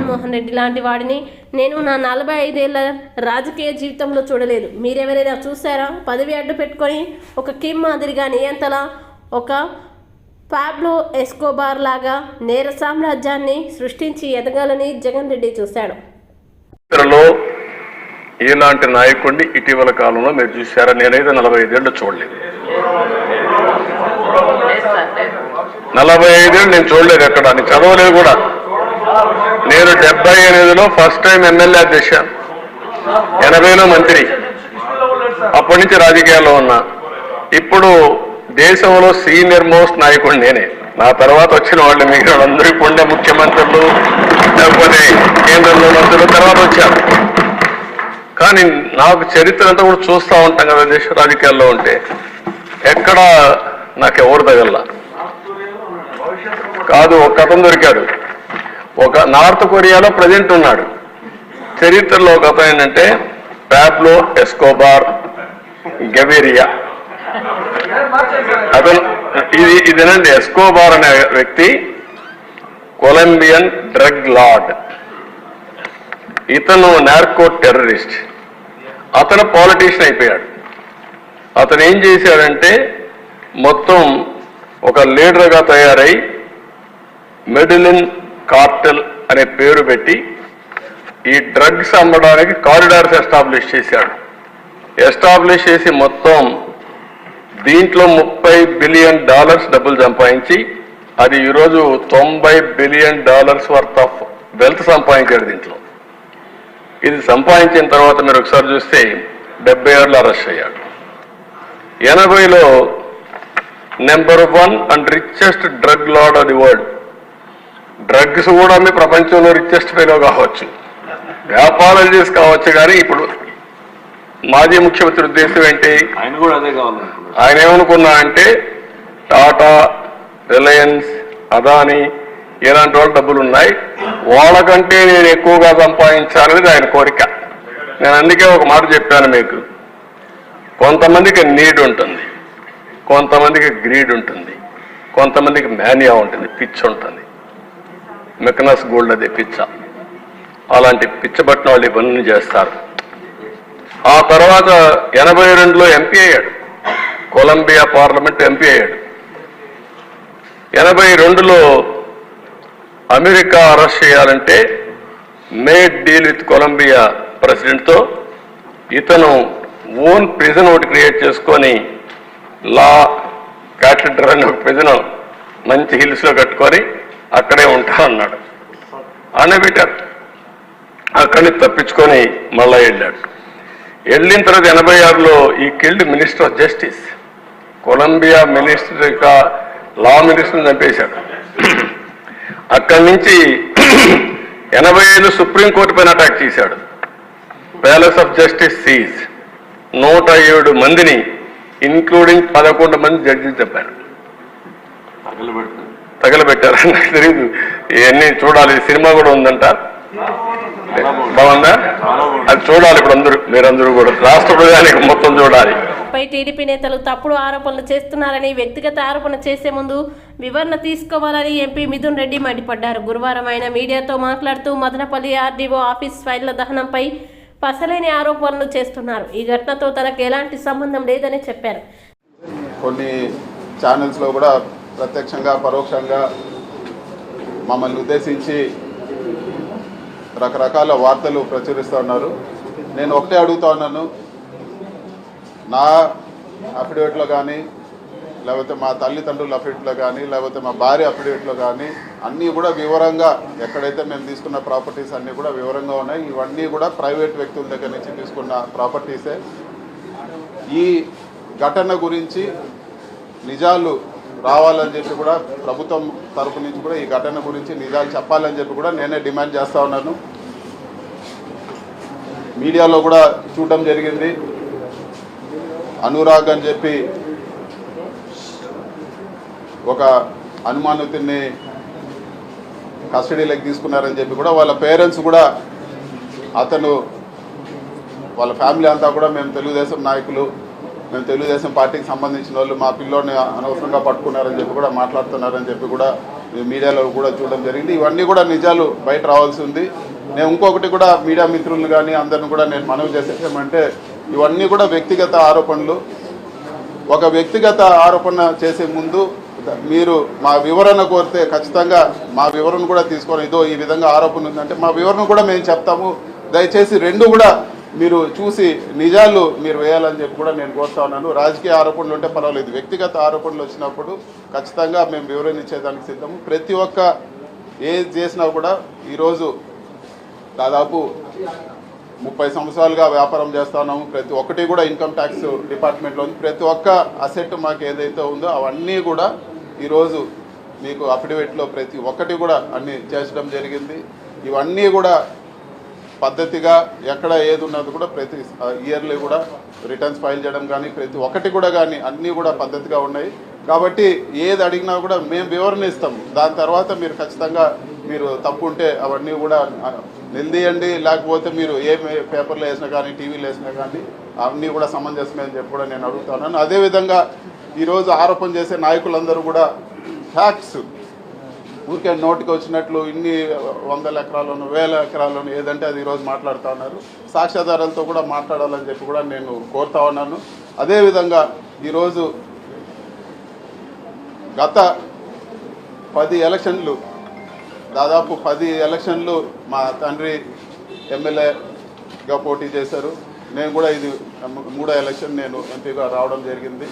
జగన్మోహన్ రెడ్డి లాంటి వాడిని నేను నా 45 ఏళ్ల రాజకీయ జీవితంలో చూడలేదు. మీరెవరైనా చూసారా? పదవి అడ్డు పెట్టుకొని ఒక కిమ్ మాదిరిగా నియంతలా ఒక పాబ్లో ఎస్కోబార్ లాగా నేర సామ్రాజ్యాన్ని సృష్టించి ఎదగాలని జగన్ రెడ్డి చూశాడు. ఇలాంటి నాయకుడిని ఇటీవల కాలంలో మీరు చూశారా? నేనైతే 45 ఏళ్ళు చూడలేదు. 45 ఏళ్ళు నేను చూడలేదు ఎక్కడ, నేను చదవలేదు కూడా. నేను 78లో ఫస్ట్ టైం ఎమ్మెల్యే చేశాను, 80లో మంత్రి. అప్పటి నుంచి రాజకీయాల్లో ఉన్నా. ఇప్పుడు దేశంలో సీనియర్ మోస్ట్ నాయకుడు నేనే. నా తర్వాత వచ్చిన వాళ్ళు మిగిలిన వాళ్ళందరూ ఇప్పుడే ముఖ్యమంత్రులు లేకపోతే కేంద్రంలో మంత్రులు తర్వాత వచ్చారు. కానీ నాకు చరిత్ర అంతా కూడా చూస్తూ ఉంటాం కదా దేశ రాజకీయాల్లో ఉంటే, ఎక్కడ నాకెవరు తగల్లా కాదు. ఒక అతను దొరికాడు, ఒక నార్త్ కొరియాలో ప్రెసిడెంట్ ఉన్నాడు. చరిత్రలో ఒక అతను ఏంటంటే పాబ్లో ఎస్కోబార్ గెవిరియా. అతను ఇదేనండి, ఎస్కోబార్ అనే వ్యక్తి కొలంబియన్ డ్రగ్ లార్డ్. ఇతను నార్కో టెర్రరిస్ట్. అతను పాలిటీషియన్ అయిపోయాడు. అతను ఏం చేశాడంటే మొత్తం ఒక లీడర్గా తయారై మెడిలిన్ కార్టెల్ అనే పేరు పెట్టి ఈ డ్రగ్స్ అమ్మడానికి కారిడార్స్ ఎస్టాబ్లిష్ చేశాడు. ఎస్టాబ్లిష్ చేసి మొత్తం దీంట్లో $30 బిలియన్ డబ్బులు సంపాదించి అది ఈరోజు $90 బిలియన్ వర్త్ ఆఫ్ వెల్త్ సంపాదించాడు దీంట్లో. ఇది సంపాదించిన తర్వాత మీరు ఒకసారి చూస్తే 76లో అరెస్ట్ అయ్యాడు. 80లో number 1 and richest drug lord of the world. Drugs కూడా మీ ప్రపంచంలో రిచెస్ట్ ఫెలో కావచ్చు, వ్యాపారాలు చేసి కావచ్చు. కానీ ఇప్పుడు మాజీ ముఖ్యమంత్రి ఉద్దేశం ఏంటి? ఆయన కూడా అదే కావాలి. ఆయన ఏమనుకున్నా అంటే టాటా, రిలయన్స్, అదానీ ఇలాంటి వాళ్ళు డబ్బులు ఉన్నాయి, వాళ్ళకంటే నేను ఎక్కువగా సంపాదించాలనేది ఆయన కోరిక. నేను అందుకే ఒక మాట చెప్పాను మీకు, కొంతమందికి నీడ్ ఉంటుంది, కొంతమందికి గ్రీడ్ ఉంటుంది, కొంతమందికి మేనియా ఉంటుంది, పిచ్చ ఉంటుంది. మెకనస్ గోల్డ్ అదే పిచ్చ. అలాంటి పిచ్చబట్టిన వాళ్ళు ఇవన్నీ చేస్తారు. ఆ తర్వాత 82లో ఎంపీ అయ్యాడు, కొలంబియా పార్లమెంట్ ఎంపీ అయ్యాడు. 82లో అమెరికా అరెస్ట్ చేయాలంటే మేడ్ డీల్ విత్ కొలంబియా ప్రెసిడెంట్తో ఇతను ఓన్ ప్రిజన్ ఒకటి క్రియేట్ చేసుకొని లా క్యాథెడ్రల్ అనే ఒక ప్రిజన్ మంచి హిల్స్లో కట్టుకొని అక్కడే ఉంటా అన్నాడు. పెట్టారు. అక్కడి నుంచి తప్పించుకొని మళ్ళా వెళ్ళాడు. వెళ్ళిన తర్వాత 86లో ఈ killed minister of justice. Colombia minister law మినిస్టర్ని చంపేశాడు. అక్కడి నుంచి 85 సుప్రీంకోర్టు పైన అటాక్ చేశాడు. Palace of justice seize. 107 మందిని ఇంక్లూడింగ్ 11 మంది జడ్జిని చెప్పారు, తగలబెట్టారు. నాకు తెలియదు, ఇవన్నీ చూడాలి. సినిమా కూడా ఉందంట, బాగుందా? అది చూడాలి ఇప్పుడు మీరందరూ కూడా, రాష్ట్ర ప్రజానికి మొత్తం చూడాలి. పై టీడీపీ నేతలు తప్పుడు ఆరోపణలు చేస్తున్నారని, వ్యక్తిగత ఆరోపణ చేసే ముందు వివరణ తీసుకోవాలని ఎంపీ మిథున్ రెడ్డి మండిపడ్డారు. గురువారం ఆయన మీడియాతో మాట్లాడుతూ మదనపల్లి ఆర్డీఓ ఆఫీస్ ఫైళ్ల దహనంపై పసలేని ఆరోపణలు చేస్తున్నారు. ఈ ఘటనతో తనకు ఎలాంటి సంబంధం లేదని చెప్పారు. కొన్ని ఛానల్స్లో కూడా ప్రత్యక్షంగా పరోక్షంగా మమ్మల్ని ఉద్దేశించి రకరకాల వార్తలు ప్రచురిస్తున్నారు. నేను ఒకటే అడుగుతా ఉన్నాను, నా అఫిడవిట్లో కానీ లేకపోతే మా తల్లిదండ్రుల అఫిడవిట్లో కానీ లేకపోతే మా భార్య అఫిడవిట్లో కానీ అన్నీ కూడా వివరంగా, ఎక్కడైతే మేము తీసుకున్న ప్రాపర్టీస్ అన్నీ కూడా వివరంగా ఉన్నాయి. ఇవన్నీ కూడా ప్రైవేట్ వ్యక్తుల దగ్గర నుంచి తీసుకున్న ప్రాపర్టీసే. ఈ ఘటన గురించి నిజాలు రావాలని చెప్పి కూడా ప్రభుత్వం తరపు నుంచి కూడా ఈ ఘటన గురించి నిజాలు చెప్పాలని చెప్పి కూడా నేనే డిమాండ్ చేస్తూ ఉన్నాను. మీడియాలో కూడా చూడడం జరిగింది, అనురాగ్ అని చెప్పి ఒక అనుమానితుడిని కస్టడీలోకి తీసుకున్నారని చెప్పి కూడా వాళ్ళ పేరెంట్స్ కూడా, అతను వాళ్ళ ఫ్యామిలీ అంతా కూడా మేము తెలుగుదేశం నాయకులు, మేము తెలుగుదేశం పార్టీకి సంబంధించిన వాళ్ళు, మా పిల్లోని అనవసరంగా పట్టుకున్నారని చెప్పి కూడా మాట్లాడుతున్నారని చెప్పి కూడా మీడియాలో కూడా చూడడం జరిగింది. ఇవన్నీ కూడా నిజాలు బయట రావాల్సి ఉంది. నేను ఇంకొకటి కూడా మీడియా మిత్రులను కానీ అందరిని కూడా నేను మనవి చేసేసామంటే ఇవన్నీ కూడా వ్యక్తిగత ఆరోపణలు. ఒక వ్యక్తిగత ఆరోపణ చేసే ముందు మీరు మా వివరణ కోరితే ఖచ్చితంగా మా వివరణ కూడా తీసుకొని ఇదో ఈ విధంగా ఆరోపణ ఉందంటే మా వివరణ కూడా మేము చెప్తాము. దయచేసి రెండు కూడా మీరు చూసి నిజాలు మీరు వేయాలని చెప్పి కూడా నేను కోరుతా ఉన్నాను. రాజకీయ ఆరోపణలు ఉంటే పర్వాలేదు, వ్యక్తిగత ఆరోపణలు వచ్చినప్పుడు ఖచ్చితంగా మేము వివరణ ఇచ్చేదానికి సిద్ధము. ప్రతి ఒక్క ఏది చేసినా కూడా ఈరోజు దాదాపు 30 సంవత్సరాలుగా వ్యాపారం చేస్తా ఉన్నాము. ప్రతి ఒక్కటి కూడా ఇన్కమ్ ట్యాక్స్ డిపార్ట్మెంట్లో ఉంది. ప్రతి ఒక్క అసెట్ మాకు ఏదైతే ఉందో అవన్నీ కూడా ఈరోజు మీకు అఫిడవిట్లో ప్రతి ఒక్కటి కూడా అన్ని చేర్చడం జరిగింది. ఇవన్నీ కూడా పద్ధతిగా ఎక్కడ ఏది ఉన్నది కూడా ప్రతి ఇయర్లీ కూడా రిటర్న్స్ ఫైల్ చేయడం కానీ ప్రతి ఒక్కటి కూడా కానీ అన్నీ కూడా పద్ధతిగా ఉన్నాయి. కాబట్టి ఏది అడిగినా కూడా మేము వివరణ ఇస్తాము. దాని తర్వాత మీరు ఖచ్చితంగా మీరు తప్పు ఉంటే అవన్నీ కూడా నిలదీయండి. లేకపోతే మీరు ఏ పేపర్లో వేసినా కానీ టీవీలో వేసినా కానీ అవన్నీ కూడా సమంజసమే అని చెప్పి కూడా నేను అడుగుతున్నాను. అదేవిధంగా ఈరోజు ఆరోపణ చేసే నాయకులందరూ కూడా ఫ్యాక్ట్స్ ఊరికే నోటికి వచ్చినట్లు ఇన్ని 100 ఎకరాలను 1000 ఎకరాలను ఏదంటే అది ఈరోజు మాట్లాడుతూ ఉన్నారు. సాక్ష్యాధారాలతో కూడా మాట్లాడాలని చెప్పి కూడా నేను కోరుతా ఉన్నాను. అదేవిధంగా ఈరోజు గత 10 ఎలక్షన్లు దాదాపు 10 ఎలక్షన్లు మా తండ్రి ఎమ్మెల్యేగా పోటీ చేశారు. నేను కూడా ఇది 3వ ఎలక్షన్ నేను ఎంపీగా రావడం జరిగింది.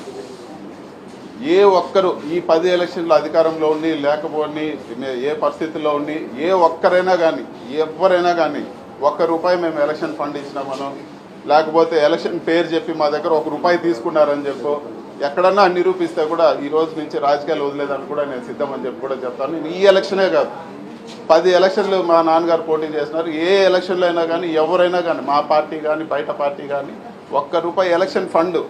ఏ ఒక్కరు ఈ 10 ఎలక్షన్లు అధికారంలో ఉండి లేకపోని ఏ పరిస్థితుల్లో ఉండి ఏ ఒక్కరైనా కానీ ఎవరైనా కానీ ₹1 మేము ఎలక్షన్ ఫండ్ ఇచ్చినామనో లేకపోతే ఎలక్షన్ పేరు చెప్పి మా దగ్గర ₹1 తీసుకున్నారని చెప్పో ఎక్కడన్నా నిరూపిస్తే కూడా ఈ రోజు నుంచి రాజకీయాలు వదిలేదని కూడా నేను సిద్ధమని చెప్పి కూడా చెప్తాను. నేను ఈ ఎలక్షనే కాదు 10 ఎలక్షన్లు మా నాన్నగారు పోటీ చేస్తున్నారు. ఏ ఎలక్షన్లో అయినా కానీ ఎవరైనా కానీ మా పార్టీ కానీ బయట పార్టీ కానీ ₹1 ఎలక్షన్ ఫండ్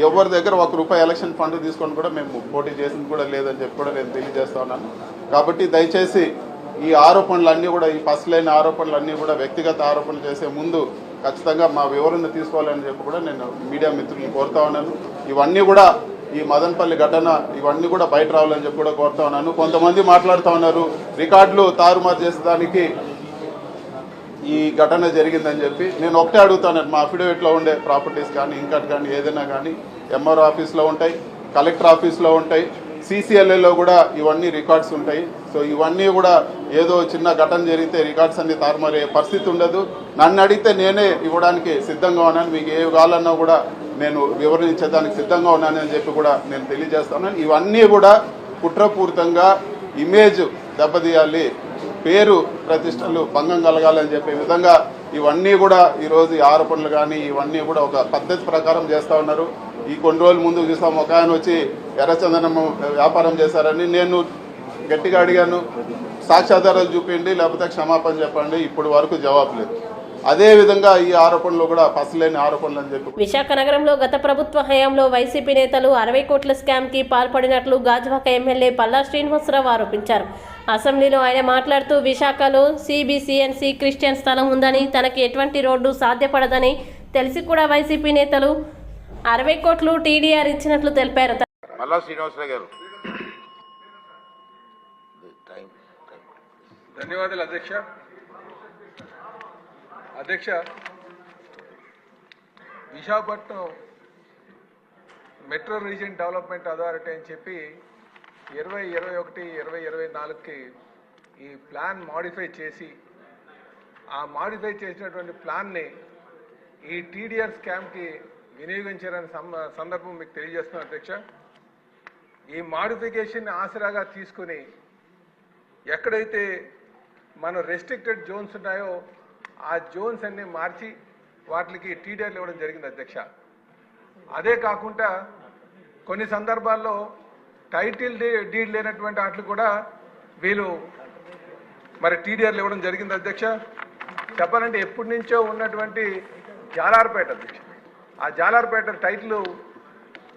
ఎవరి దగ్గర ₹1 ఎలక్షన్ ఫండ్ తీసుకొని కూడా మేము పోటీ చేసింది కూడా లేదని చెప్పి కూడా నేను తెలియజేస్తా ఉన్నాను. కాబట్టి దయచేసి ఈ ఆరోపణలన్నీ కూడా ఈ పసలైన ఆరోపణలన్నీ కూడా వ్యక్తిగత ఆరోపణలు చేసే ముందు ఖచ్చితంగా మా వివరణ తీసుకోవాలని చెప్పి కూడా నేను మీడియా మిత్రులను కోరుతా ఉన్నాను. ఇవన్నీ కూడా ఈ మదనపల్లి ఘటన ఇవన్నీ కూడా బయట రావాలని చెప్పి కూడా కోరుతా ఉన్నాను. కొంతమంది మాట్లాడుతూ ఉన్నారు రికార్డులు తారుమారు చేసేదానికి ఈ ఘటన జరిగిందని చెప్పి. నేను ఒకటే అడుగుతాను, మా అఫిడవిట్లో ఉండే ప్రాపర్టీస్ కానీ ఇంకటి కానీ ఏదైనా కానీ ఎంఆర్ఓ ఆఫీస్లో ఉంటాయి, కలెక్టర్ ఆఫీస్లో ఉంటాయి, CCLAలో కూడా ఇవన్నీ రికార్డ్స్ ఉంటాయి. సో ఇవన్నీ కూడా ఏదో చిన్న ఘటన జరిగితే రికార్డ్స్ అన్ని తారుమారే పరిస్థితి ఉండదు. నన్ను అడిగితే నేనే ఇవ్వడానికి సిద్ధంగా ఉన్నాను. మీకు ఏ కావాలన్నా కూడా నేను వివరించేదానికి సిద్ధంగా ఉన్నానని చెప్పి కూడా నేను తెలియజేస్తున్నాను. ఇవన్నీ కూడా కుట్రపూరితంగా ఇమేజ్ దెబ్బతీయాలి, పేరు ప్రతిష్టలు భంగం కలగాలని చెప్పే విధంగా ఇవన్నీ కూడా ఈరోజు ఈ ఆరోపణలు కానీ ఇవన్నీ కూడా ఒక పద్ధతి ప్రకారం చేస్తూ ఉన్నారు. ఈ కొన్ని రోజుల ముందు చూసాం, ఒక ఆయన వచ్చి ఎర్రచందనం వ్యాపారం చేశారని నేను గట్టిగా అడిగాను, సాక్ష్యాధారాలు చూపించండి లేకపోతే క్షమాపణ చెప్పండి. ఇప్పుడు వరకు జవాబు లేదు. అదే విధంగా ఈ ఆరోపణలు కూడా పసలేని ఆరోపణలు అని చెప్పి. విశాఖ నగరంలో గత ప్రభుత్వ హయాంలో వైసీపీ నేతలు 60 కోట్ల స్కామ్ కి పాల్పడినట్లు గాజువాక ఎమ్మెల్యే పల్లా శ్రీనివాసరావు ఆరోపించారు. అసెంబ్లీలో ఆయన మాట్లాడుతూ విశాఖలో CBCNC క్రిస్టియన్ స్థలం ఉందని, తనకి ఎటువంటి రోడ్డు సాధ్యపడదని తెలిసి కూడా వైసీపీ నేతలు 60 కోట్లు TDR ఇచ్చినట్లు తెలిపారు. పల్లా శ్రీనివాసరావు గారు. ధన్యవాదాలు అధ్యక్ష. Visakhapatnam metro region development authority అని చెప్పి 2021-2024కి ఈ ప్లాన్ మాడిఫై చేసి ఆ మాడిఫై చేసినటువంటి ప్లాన్ని ఈ TDR స్కామ్కి వినియోగించారనే సందర్భం మీకు తెలియజేస్తున్నాను అధ్యక్ష. ఈ మాడిఫికేషన్ ఆసరాగా తీసుకుని ఎక్కడైతే మన రెస్ట్రిక్టెడ్ జోన్స్ ఉన్నాయో ఆ జోన్స్ అన్ని మార్చి వాటికి TDRలు ఇవ్వడం జరిగింది అధ్యక్ష. అదే కాకుండా కొన్ని సందర్భాల్లో టైటిల్ డీడ్ లేనటువంటి వాటికి కూడా వీళ్ళు మరి TDRలు ఇవ్వడం జరిగింది అధ్యక్ష. చెప్పాలంటే ఎప్పటి నుంచో ఉన్నటువంటి జాలార్పేట అధ్యక్ష, ఆ జాలార్పేట టైటిల్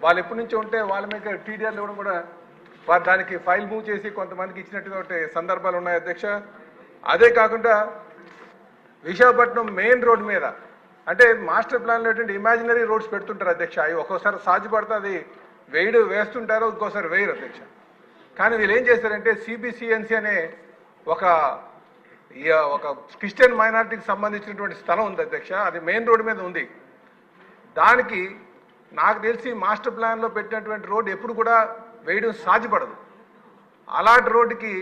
వాళ్ళు ఎప్పటి నుంచో ఉంటే వాళ్ళ మీద TDRలు ఇవ్వడం కూడా వారు దానికి ఫైల్ మూవ్ చేసి కొంతమందికి ఇచ్చినటువంటి సందర్భాలు ఉన్నాయి అధ్యక్ష. అదే కాకుండా విశాఖపట్నం మెయిన్ రోడ్ మీద అంటే మాస్టర్ ప్లాన్లో ఇమాజినరీ రోడ్స్ పెడుతుంటారు అధ్యక్ష. అవి ఒక్కోసారి సాధ్యపడుతుంది, వేస్తుంటారు, ఇంకోసారి వేయరు అధ్యక్ష. కానీ వీళ్ళు ఏం చేశారంటే సిబిసిఎన్సి అనే ఒక ఒక క్రిస్టియన్ మైనారిటీకి సంబంధించినటువంటి స్థలం ఉంది అధ్యక్ష, అది మెయిన్ రోడ్డు మీద ఉంది. దానికి నాకు తెలిసి మాస్టర్ ప్లాన్లో పెట్టినటువంటి రోడ్డు ఎప్పుడు కూడా వేయడం సాధ్యపడదు. అలాంటి రోడ్డుకి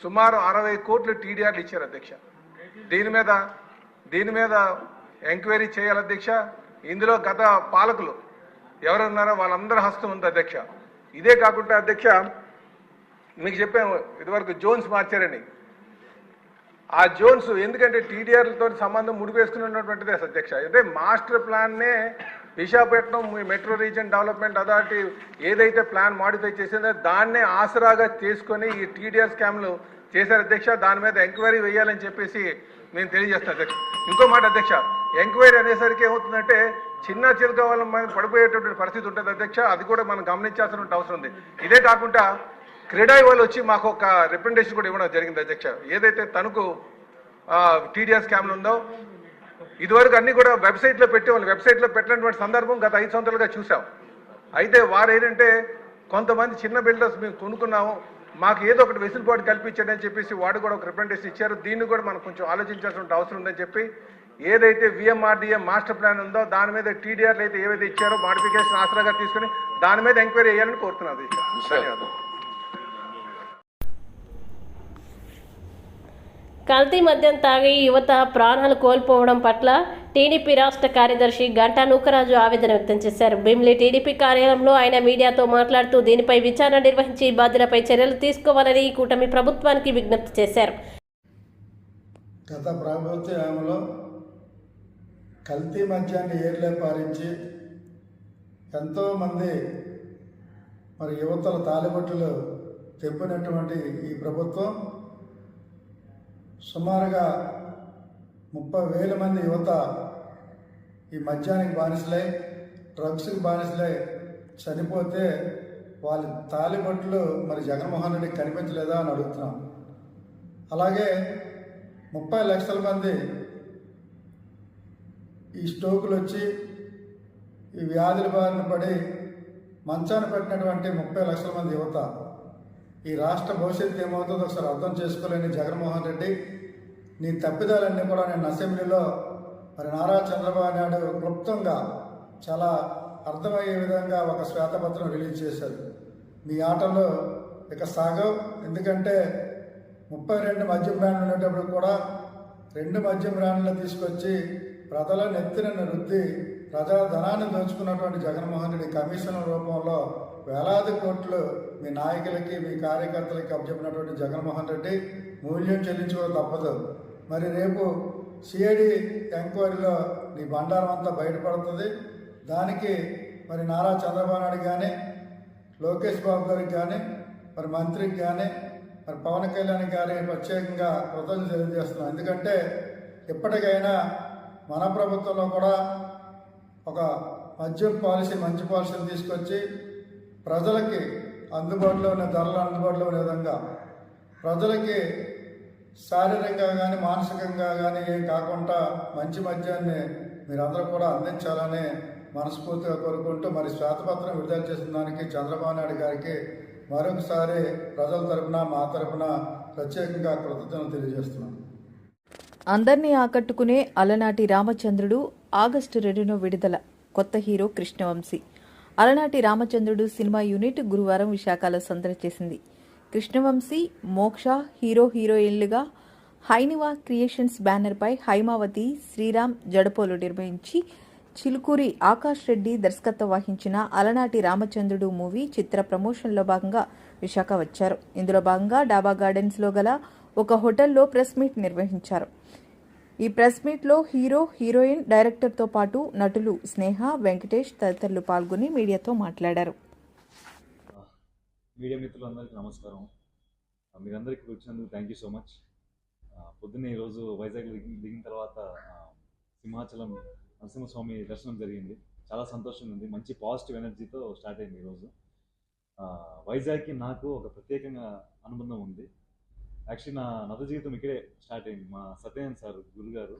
సుమారు 60 కోట్లు టీడీఆర్లు ఇచ్చారు అధ్యక్ష. దీని మీద ఎంక్వైరీ చేయాలి అధ్యక్ష. ఇందులో గత పాలకులు ఎవరున్నారో వాళ్ళందరి హస్తం ఉంది అధ్యక్ష. ఇదే కాకుండా అధ్యక్ష మీకు చెప్పాము ఇదివరకు జోన్స్ మార్చారని. ఆ జోన్స్ ఎందుకంటే టీడీఆర్లతో సంబంధం ముడిపేసుకున్నటువంటిదే అధ్యక్ష. అంటే మాస్టర్ ప్లాన్నే Visakhapatnam metro region development authority ఏదైతే ప్లాన్ మాడిఫై చేసిందో దాన్నే ఆసరాగా చేసుకొని ఈ టీడీఆర్ స్కామ్లు చేశారు అధ్యక్ష. దాని మీద ఎంక్వైరీ వేయాలని చెప్పేసి నేను తెలియజేస్తాను అధ్యక్ష. ఇంకో మాట అధ్యక్ష, ఎంక్వైరీ అనేసరికి ఏమవుతుందంటే చిన్న చిలుక వాళ్ళ మీద పడిపోయేటువంటి పరిస్థితి ఉంటుంది అధ్యక్ష. అది కూడా మనం గమనించాల్సిన అవసరం ఉంది. ఇదే కాకుండా క్రెడాయి వాళ్ళు వచ్చి మాకు ఒక రిప్రజెంటేషన్ కూడా ఇవ్వడం జరిగింది అధ్యక్ష. ఏదైతే తనకు టీడీఆర్ స్కామ్లు ఉందో ఇదివరకు అన్ని కూడా వెబ్సైట్లో పెట్టేవాళ్ళు. వెబ్సైట్లో పెట్టినటువంటి సందర్భం గత 5 సంవత్సరాలుగా చూసాం. అయితే వారు ఏంటంటే కొంతమంది చిన్న బిల్డర్స్ మేము కొనుక్కున్నాము, మాకు ఏదో ఒకటి వెసులుబాటు కల్పించండి చెప్పేసి వాడు కూడా ఒక రిప్రజెంటేషన్ ఇచ్చారు. దీన్ని కూడా మనం కొంచెం ఆలోచించాల్సిన అవసరం ఉందని చెప్పి ఏదైతే విఎంఆర్డీఏ మాస్టర్ ప్లాన్ ఉందో దాని మీద టీడీఆర్లు అయితే ఏవైతే ఇచ్చారో మాడిఫికేషన్ ఆసరాగా తీసుకుని దాని మీద ఎంక్వైరీ చేయాలని కోరుతున్నాను. ధన్యవాదాలు. కల్తీ మద్యం తాగి యువత ప్రాణాలు కోల్పోవడం పట్ల టీడీపీ రాష్ట్ర కార్యదర్శి గంటా నూకరాజు ఆవేదన వ్యక్తం చేశారు. భీమిలి టీడీపీ కార్యాలయంలో ఆయన మీడియాతో మాట్లాడుతూ దీనిపై విచారణ నిర్వహించి బాధ్యులపై చర్యలు తీసుకోవాలని కూటమి ప్రభుత్వానికి విజ్ఞప్తి చేశారు. గత ప్రభుత్వంలో కల్తీ మద్యాన్ని ఏర్లే పారించి ఎంతోమంది యువతల తాలిబొట్టులు తెప్పినటువంటి ఈ ప్రభుత్వం సుమారుగా 30,000 మంది యువత ఈ మద్యానికి బానిసలై డ్రగ్స్కి బానిసలై చనిపోతే వాళ్ళ తాలిబొట్లు జగన్మోహన్ రెడ్డికి కనిపించలేదా అని అడుగుతున్నాం. అలాగే 30 లక్షల మంది ఈ స్ట్రోకులు వచ్చి ఈ వ్యాధుల బారిన పడి మంచాన పెట్టినటువంటి 30 లక్షల మంది యువత ఈ రాష్ట్ర భవిష్యత్తు ఏమవుతుందో ఒకసారి అర్థం చేసుకోలేని జగన్మోహన్ రెడ్డి నీ తప్పిదాలన్నీ కూడా నేను అసెంబ్లీలో నారా చంద్రబాబు నాయుడు క్లుప్తంగా చాలా అర్థమయ్యే విధంగా ఒక శ్వేతపత్రం రిలీజ్ చేశారు. మీ ఆటలు ఇక సాగవు. ఎందుకంటే 32 మద్యం బ్రాండ్లు ఉండేటప్పుడు కూడా 2 మద్యం బ్రాండ్లు తీసుకొచ్చి ప్రజల నెత్తిన రుద్ది ప్రజాధనాన్ని దోచుకున్నటువంటి జగన్మోహన్ రెడ్డి కమిషన్ రూపంలో వేలాది కోట్లు మీ నాయకులకి మీ కార్యకర్తలకి అప్పచెప్పినటువంటి జగన్మోహన్ రెడ్డి మూల్యం చెల్లించుకోవడం తప్పదు. రేపు సిఐడి ఎంక్వైరీలో నీ బండారం అంతా బయటపడుతుంది. దానికి నారా చంద్రబాబు నాయుడు కానీ లోకేష్ బాబు గారికి కానీ మంత్రికి కానీ పవన్ కళ్యాణ్ గారి ప్రత్యేకంగా కృతజ్ఞతలు తెలియజేస్తున్నాం. ఎందుకంటే ఇప్పటికైనా మన ప్రభుత్వంలో కూడా ఒక మద్యం పాలసీ మంచి పాలసీని తీసుకొచ్చి ప్రజలకి అందుబాటులో ఉన్న ధరలు అందుబాటులో ఉన్న విధంగా ప్రజలకి శారీరకంగా కానీ మానసికంగా కానీ ఏం కాకుండా మంచి మద్యాన్ని మీరందరూ కూడా అందించాలని మనస్ఫూర్తిగా కోరుకుంటూ శ్వేతపత్రం విడుదల చేసిన దానికి చంద్రబాబు నాయుడు గారికి మరొకసారి ప్రజల తరపున మా తరపున ప్రత్యేకంగా కృతజ్ఞతలు తెలియజేస్తున్నాను. అందరినీ ఆకట్టుకునే అలనాటి రామచంద్రుడు ఆగస్టు 2న విడుదల. కొత్త హీరో కృష్ణవంశీ. అలనాటి రామచంద్రుడు సినిమా యూనిట్ గురువారం విశాఖలో సందడి చేసింది. కృష్ణవంశీ, మోక్ష హీరోయిన్లుగా హైనివా క్రియేషన్స్ బ్యానర్పై హైమావతి, శ్రీరామ్ జడపోలు నిర్వహించి చిలుకూరి ఆకాష్ రెడ్డి దర్శకత్వం వహించిన అలనాటి రామచంద్రుడు మూవీ చిత్ర ప్రమోషన్లో భాగంగా విశాఖ వచ్చారు. ఇందులో భాగంగా డాబా గార్డెన్స్లో గల ఒక హోటల్లో ప్రెస్ మీట్ నిర్వహించారు. ఈ ప్రెస్ మీట్లో హీరోయిన్, డైరెక్టర్తో పాటు నటులు స్నేహ, వెంకటేష్ తదితరులు పాల్గొని మీడియాతో మాట్లాడారు. మీడియా మిత్రులందరికీ నమస్కారం. మీరందరికీ వచ్చినందుకు థ్యాంక్ యూ సో మచ్. పొద్దున్నే ఈరోజు వైజాగ్లో దిగిన తర్వాత సింహాచలం నరసింహస్వామి దర్శనం జరిగింది. చాలా సంతోషంగా ఉంది. మంచి పాజిటివ్ ఎనర్జీతో స్టార్ట్ అయింది ఈరోజు. వైజాగ్కి నాకు ఒక ప్రత్యేకంగా అనుబంధం ఉంది. యాక్చువల్లీ నా నట జీవితం ఇక్కడే స్టార్ట్ అయింది. మా సత్యనారాయణ సార్ గురుగారు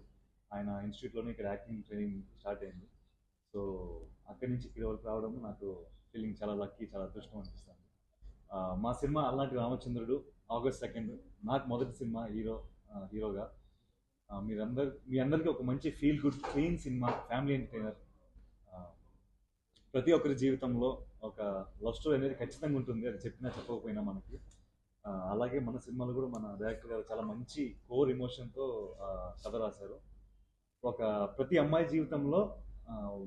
ఆయన ఇన్స్టిట్యూట్లోనే ఇక్కడ యాక్టింగ్ ట్రైనింగ్ స్టార్ట్ అయింది. సో అక్కడి నుంచి ఇక్కడ వరకు రావడం నాకు ఫీలింగ్ చాలా లక్కీ, చాలా అదృష్టం అనిపిస్తుంది. మా సినిమా అలనాటి రామచంద్రుడు ఆగస్ట్ 2 నాకు మొదటి సినిమా హీరోగా. మీ అందరికీ ఒక మంచి feel good clean cinema, family entertainer. ప్రతి ఒక్కరి జీవితంలో ఒక లవ్ స్టోరీ అనేది ఖచ్చితంగా ఉంటుంది, అది చెప్పినా చెప్పకపోయినా మనకి. అలాగే మన సినిమాలో కూడా మన డైరెక్టర్ గారు చాలా మంచి కోర్ ఎమోషన్తో కథ రాశారు. ప్రతి అమ్మాయి జీవితంలో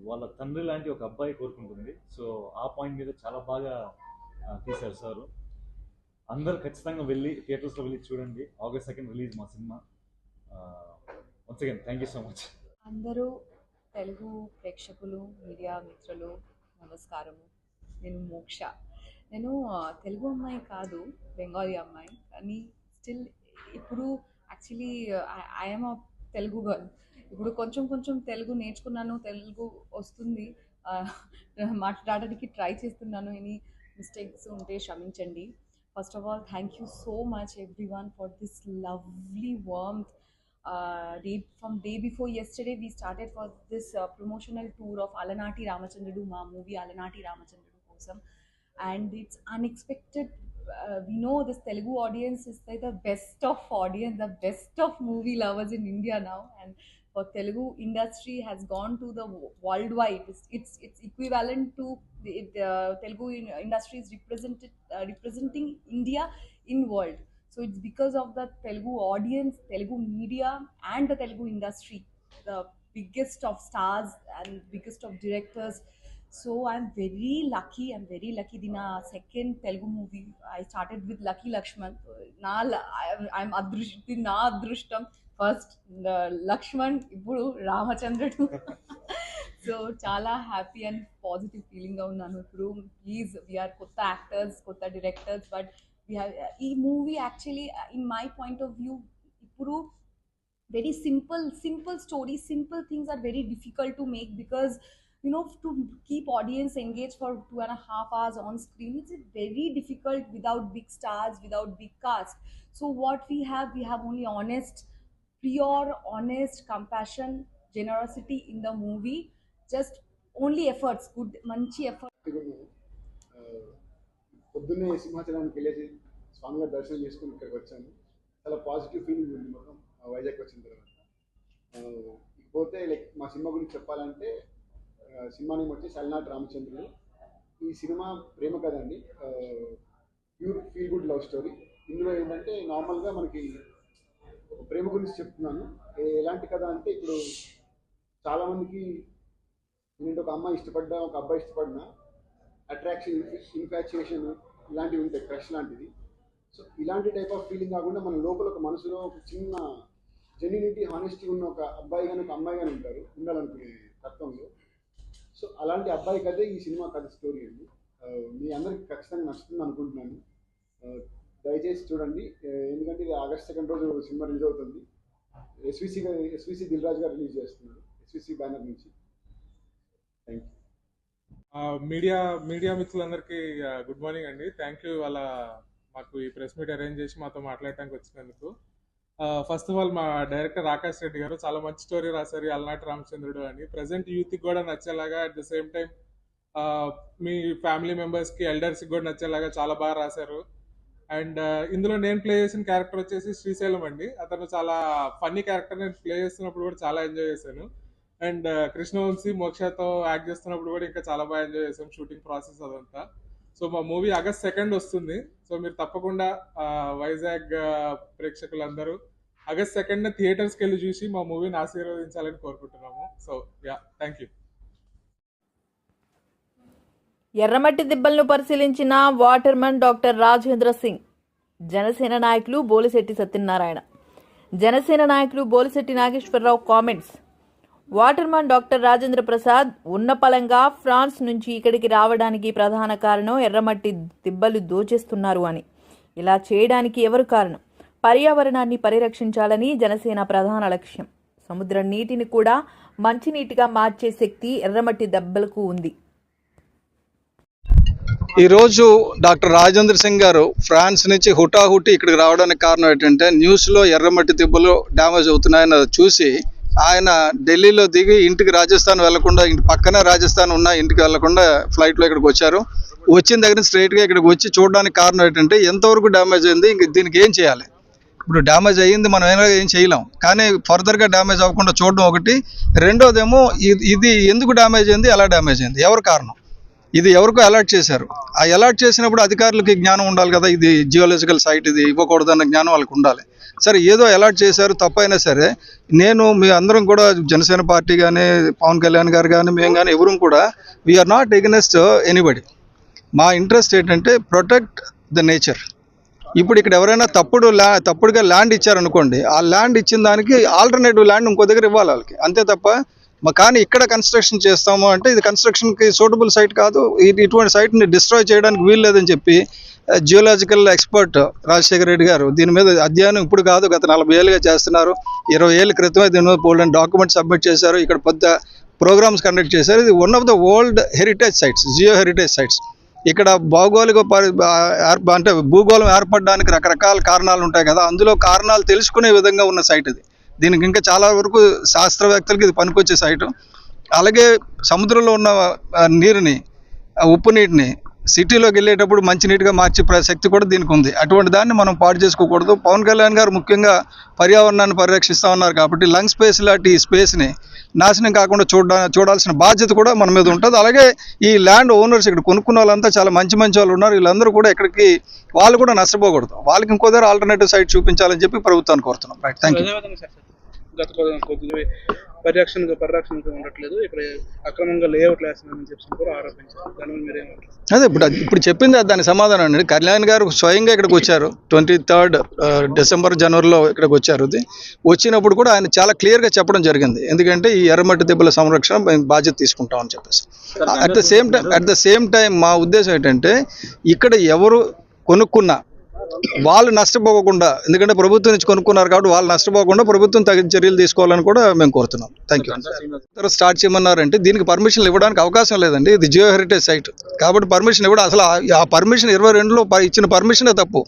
వాళ్ళ తండ్రి లాంటి ఒక అబ్బాయి కోరుకుంటుంది. సో ఆ పాయింట్ మీద చాలా బాగా తీశారు సార్. అందరూ ఖచ్చితంగా వెళ్ళి థియేటర్స్లో వెళ్ళి చూడండి. ఆగస్ట్ 2 రిలీజ్ మా cinema. Once again thank you so much. అందరూ తెలుగు ప్రేక్షకులు, మీడియా మిత్రులు నమస్కారము. నేను మోక్ష. నేను తెలుగు అమ్మాయి కాదు, బెంగాలీ అమ్మాయి. కానీ స్టిల్ ఇప్పుడు actually I'm a Telugu girl. ఇప్పుడు కొంచెం తెలుగు నేర్చుకున్నాను, తెలుగు వస్తుంది, మాట్లాడడానికి ట్రై చేస్తున్నాను. ఎనీ మిస్టేక్స్ ఉంటే క్షమించండి. First of all thank you so much everyone for this lovely warmth. From day before yesterday, we started for this promotional tour of Alanati Ramachandrudu, ma movie Alanati Ramachandrudu kosam, and it's unexpected. We know this Telugu audience is like the best of audience, the best of movie lovers in India now, and for Telugu industry has gone to the worldwide. It's equivalent to the Telugu industry is representing India in world. So it's because of the Telugu audience, Telugu media and the Telugu industry, the biggest of stars and biggest of directors. So I'm very lucky. Dina second Telugu movie. I started with Lucky Lakshman. I'm adrushtam. First Lakshman, ఇప్పుడు రామచంద్రుడు. So చాలా happy and positive ఫీలింగ్గా ఉన్నాను ఇప్పుడు. Please, we are కొత్త actors, కొత్త directors, but ఈ movie actually in my point of view ఇప్పుడు very simple stories, simple things are very difficult to make, because to keep audience engaged for 2.5 hours on screen, it's very difficult without big stars, without big cast. So what we have only pure honest compassion, generosity in the movie, just only efforts, good manchi effort. పొద్దున్నే సింహాచలానికి వెళ్ళేసి స్వామివారి దర్శనం చేసుకుని ఇక్కడికి వచ్చాను. చాలా positive feeling ఉంది మొత్తం వైజాగ్ వచ్చిన తర్వాత. ఇకపోతే మా సినిమా గురించి చెప్పాలంటే, సినిమా నేమ్ వచ్చేసి అలనాటి రామచంద్రుడు. ఈ సినిమా ప్రేమ కథ అండి, pure feel good love story. ఇందులో ఏంటంటే నార్మల్గా మనకి ఒక ప్రేమ గురించి చెప్తున్నాను. ఎలాంటి కథ అంటే, ఇప్పుడు చాలామందికి నేను ఒక అమ్మాయి ఇష్టపడ్డా, ఒక అబ్బాయి ఇష్టపడినా అట్రాక్షన్, ఇన్ఫాచ్యుయేషన్ ఇలాంటివి ఉంటాయి, క్రష్ లాంటిది. సో ఇలాంటి టైప్ ఆఫ్ ఫీలింగ్ కాకుండా మన లోపల ఒక మనసులో ఒక చిన్న జెన్యూనిటీ, హానెస్టీ ఉన్న ఒక అబ్బాయి కానీ ఒక అమ్మాయి కానీ ఉండాలనుకునే తత్వంలో. సో అలాంటి అబ్బాయి కథే ఈ సినిమా కథ స్టోరీ అండి. మీ అందరికి ఖచ్చితంగా నచ్చుతుంది అనుకుంటున్నాను. దయచేసి చూడండి, ఎందుకంటే ఇది ఆగస్ట్ 2 రోజు సినిమా రిలీజ్ అవుతుంది. ఎస్విసి దిల్రాజు గారు రిలీజ్ చేస్తున్నారు, ఎస్విసి బ్యానర్ నుంచి. Thank you. మీడియా మిత్రులందరికీ గుడ్ మార్నింగ్ అండి. థ్యాంక్ యూ వాళ్ళ మాకు ఈ ప్రెస్ మీట్ అరేంజ్ చేసి మాతో మాట్లాడటానికి వచ్చినందుకు. ఫస్ట్ ఆఫ్ ఆల్ మా డైరెక్టర్ ఆకాష్ రెడ్డి గారు చాలా మంచి స్టోరీ రాశారు, అలనాటి రామచంద్రుడు అని. ప్రజెంట్ యూత్కి కూడా నచ్చేలాగా, అట్ ద సేమ్ టైం మీ ఫ్యామిలీ మెంబర్స్కి, ఎల్డర్స్కి కూడా నచ్చేలాగా చాలా బాగా రాశారు. అండ్ ఇందులో నేను ప్లే చేసిన క్యారెక్టర్ వచ్చేసి శ్రీశైలం అండి. అతను చాలా ఫన్నీ క్యారెక్టర్. నేను ప్లే చేస్తున్నప్పుడు కూడా చాలా ఎంజాయ్ చేశాను. అండ్ కృష్ణవంశీ మోక్షతో యాక్ట్ చేస్తున్నప్పుడు కూడా ఇంకా చాలా బాగా ఎంజాయ్ చేసాం షూటింగ్ ప్రాసెస్ అదంతా. సో మా మూవీ ఆగస్ట్ 2 వస్తుంది. సో మీరు తప్పకుండా వైజాగ్ ప్రేక్షకులందరూ ఆగస్ట్ 2 థియేటర్స్కి వెళ్ళి చూసి మా మూవీని ఆశీర్వదించాలని కోరుకుంటున్నాము. So thank you. ఎర్రమట్టి దిబ్బలను పరిశీలించిన వాటర్మన్ డాక్టర్ రాజేంద్ర సింగ్. జనసేన నాయకులు బోలిశెట్టి సత్యనారాయణ. జనసేన నాయకులు Bolisetti Nageswararao comments. Waterman doctor Rajendra Prasad ఉన్నపలంగా ఫ్రాన్స్ నుంచి ఇక్కడికి రావడానికి ప్రధాన కారణం ఎర్రమట్టి దిబ్బలు దోచేస్తున్నారు అని. ఇలా చేయడానికి ఎవరు కారణం? పర్యావరణాన్ని పరిరక్షించాలని జనసేన ప్రధాన లక్ష్యం. సముద్ర నీటిని కూడా మంచినీటిగా మార్చే శక్తి ఎర్రమట్టి దెబ్బలకు ఉంది. ఈరోజు డాక్టర్ రాజేంద్ర సింగ్ గారు ఫ్రాన్స్ నుంచి హుటాహుటి ఇక్కడికి రావడానికి కారణం ఏంటంటే, న్యూస్లో ఎర్రమట్టి దిబ్బలు డ్యామేజ్ అవుతున్నాయని చూసి ఆయన ఢిల్లీలో దిగి ఇంటికి రాజస్థాన్ వెళ్లకుండా, ఇంటి పక్కనే రాజస్థాన్ ఉన్న ఇంటికి వెళ్లకుండా ఫ్లైట్లో ఇక్కడికి వచ్చారు. వచ్చిన దగ్గర స్ట్రైట్గా ఇక్కడికి వచ్చి చూడడానికి కారణం ఏంటంటే ఎంతవరకు డ్యామేజ్ అయింది, ఇంక దీనికి ఏం చేయాలి. ఇప్పుడు డ్యామేజ్ అయ్యింది, మనం ఏం చేయలేం, కానీ ఫర్దర్గా డ్యామేజ్ అవ్వకుండా చూడడం ఒకటి. రెండోదేమో ఇది ఎందుకు డ్యామేజ్ అయింది, ఎలా డ్యామేజ్ అయింది, ఎవరు కారణం, ఇది ఎవరికో అలర్ట్ చేశారు. ఆ అలర్ట్ చేసినప్పుడు అధికారులకి జ్ఞానం ఉండాలి కదా, ఇది జియోలాజికల్ సైట్, ఇది ఇవ్వకూడదన్న జ్ఞానం వాళ్ళకి ఉండాలి. సరే ఏదో అలర్ట్ చేశారు, తప్పైనా సరే నేను మీ అందరం కూడా జనసేన పార్టీ కానీ పవన్ కళ్యాణ్ గారు కానీ మేము కానీ ఎవరు కూడా వీఆర్ నాట్ ఎగనెస్ట్ ఎనీబడి. మా ఇంట్రెస్ట్ ఏంటంటే ప్రొటెక్ట్ ద నేచర్. ఇప్పుడు ఇక్కడ ఎవరైనా తప్పుడుగా ల్యాండ్ ఇచ్చారనుకోండి, ఆ ల్యాండ్ ఇచ్చిన దానికి ఆల్టర్నేటివ్ ల్యాండ్ ఇంకో దగ్గర ఇవ్వాలి వాళ్ళకి, అంతే తప్ప కానీ ఇక్కడ కన్స్ట్రక్షన్ చేస్తాము అంటే ఇది కన్స్ట్రక్షన్కి సూటబుల్ సైట్ కాదు, ఇటువంటి సైట్ని డిస్ట్రాయ్ చేయడానికి వీలు లేదని చెప్పి జియోలాజికల్ ఎక్స్పర్ట్ రాజశేఖర రెడ్డి గారు దీని మీద అధ్యయనం ఇప్పుడు కాదు గత 40 ఏళ్ళుగా చేస్తున్నారు. 20 ఏళ్ళ క్రితమే దీని మీద బోల్డెన్ డాక్యుమెంట్ సబ్మిట్ చేశారు, ఇక్కడ పెద్ద ప్రోగ్రామ్స్ కండక్ట్ చేశారు. ఇది one of the world heritage sites, geo heritage sites. ఇక్కడ భౌగోళిక అంటే భూగోళం ఏర్పడడానికి రకరకాల కారణాలు ఉంటాయి కదా, అందులో కారణాలు తెలుసుకునే విధంగా ఉన్న సైట్ ఇది. దీనికి ఇంకా చాలా వరకు శాస్త్రవేత్తలకి ఇది పనికొచ్చే సైటు. అలాగే సముద్రంలో ఉన్న నీరుని, ఉప్పు నీటిని సిటీలోకి వెళ్ళేటప్పుడు మంచినీటిగా మార్చే శక్తి కూడా దీనికి ఉంది. అటువంటి దాన్ని మనం పాడు చేసుకోకూడదు. పవన్ కళ్యాణ్ గారు ముఖ్యంగా పర్యావరణాన్ని పరిరక్షిస్తూ ఉన్నారు కాబట్టి లంగ్ స్పేస్ లాంటి ఈ స్పేస్ని నాశనం కాకుండా చూడాల్సిన బాధ్యత కూడా మన మీద ఉంటుంది. అలాగే ఈ ల్యాండ్ ఓనర్స్ ఇక్కడ కొనుక్కున్న వాళ్ళంతా చాలా మంచి వాళ్ళు ఉన్నారు, వీళ్ళందరూ కూడా ఇక్కడికి వాళ్ళు కూడా నష్టపోకూడదు, వాళ్ళకి ఇంకో దగ్గర ఆల్టర్నేటివ్ సైట్ చూపించాలని చెప్పి ప్రభుత్వాన్ని కోరుతున్నాం. Right, thank you. గత కొద్దిగా పరిరక్షణకు ఉండట్లేదు, ఇక్కడ అక్రమంగా లేఅవుట్లు వేస్తున్నారని చెప్పి కూడా ఆరోపించారు. దాని మీద మీరేమంటారు? అదే ఇప్పుడు చెప్పింది దానికి సమాధానం అండి. కళ్యాణ్ గారు స్వయంగా ఇక్కడికి వచ్చారు 23rd డిసెంబర్ జనవరిలో ఇక్కడికి వచ్చారు. వచ్చినప్పుడు కూడా ఆయన చాలా క్లియర్గా చెప్పడం జరిగింది, ఎందుకంటే ఈ ఎర్రమట్టి దెబ్బల సంరక్షణ మేము బాధ్యత తీసుకుంటామని చెప్పేసి. అట్ ద సేమ్ టైం మా ఉద్దేశం ఏంటంటే ఇక్కడ ఎవరు కొనుక్కున్నా వాళ్ళు నష్టపోకుండా, ఎందుకంటే ప్రభుత్వం నుంచి కొనుక్కున్నారు కాబట్టి వాళ్ళు నష్టపోకుండా ప్రభుత్వం తగిన చర్యలు తీసుకోవాలని కూడా మేము కోరుతున్నాం. Thank you. స్టార్ట్ చేయమన్నారంటే దీనికి పర్మిషన్లు ఇవ్వడానికి అవకాశం లేదండి, ఇది జియో హెరిటేజ్ సైట్ కాబట్టి పర్మిషన్ ఇవ్వడం, అసలు ఆ పర్మిషన్ 22లో ఇచ్చిన పర్మిషనే తప్పు.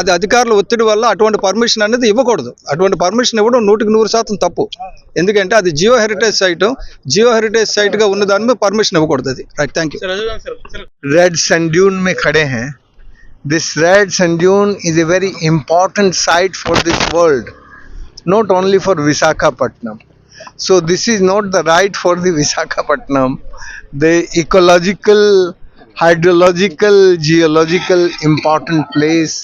అది అధికారుల ఒత్తిడి వల్ల అటువంటి పర్మిషన్ అనేది ఇవ్వకూడదు. అటువంటి పర్మిషన్ ఇవ్వడం 100% తప్పు, ఎందుకంటే అది జియో హెరిటేజ్ సైట్గా ఉన్న దాని మీద పర్మిషన్ ఇవ్వకూడదు. అది right, thank you. Red sand dune में खड़े हैं. This red sand dune is a very important site for this world, not only for Visakhapatnam. So this is not the right for the Visakhapatnam. The ecological, hydrological, geological important place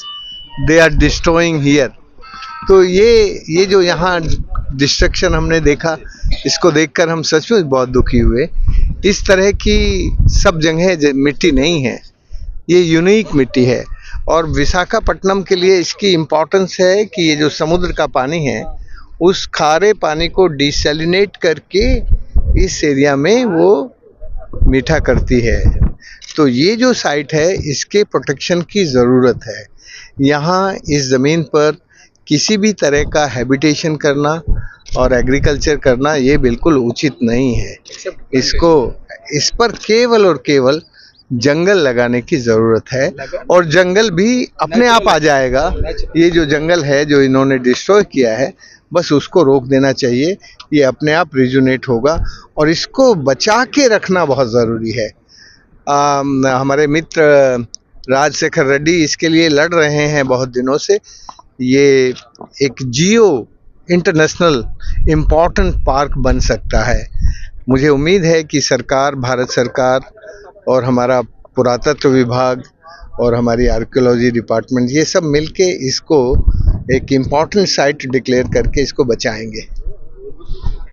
they are destroying here. तो ये जो यहाँ destruction हमने देखा, इसको देखकर हम सचमुच बहुत दुखी हुए. इस तरह की सब जगह मिट्टी नहीं है, ये यूनिक मिट्टी है और विशाखापट्टनम के लिए इसकी इम्पोर्टेंस है कि ये जो समुद्र का पानी है उस खारे पानी को डिसैलिनेट करके इस एरिया में वो मीठा करती है. तो ये जो साइट है इसके प्रोटेक्शन की ज़रूरत है. यहाँ इस ज़मीन पर किसी भी तरह का हैबिटेशन करना और एग्रीकल्चर करना ये बिल्कुल उचित नहीं है. इस पर केवल और केवल जंगल लगाने की ज़रूरत है और जंगल भी अपने आप आ जाएगा. ये जो जंगल है जो इन्होंने डिस्ट्रॉय किया है बस उसको रोक देना चाहिए, ये अपने आप रिजुनेट होगा और इसको बचा के रखना बहुत ज़रूरी है. हमारे मित्र राजशेखर रेड्डी इसके लिए लड़ रहे हैं बहुत दिनों से. ये एक जियो इंटरनेशनल इम्पॉर्टेंट पार्क बन सकता है. मुझे उम्मीद है कि सरकार, भारत सरकार और हमारा पुरातत्व विभाग और हमारी आर्कियोलॉजी डिपार्टमेंट ये सब मिलके इसको एक इम्पॉर्टेंट साइट डिक्लेयर करके इसको बचाएंगे.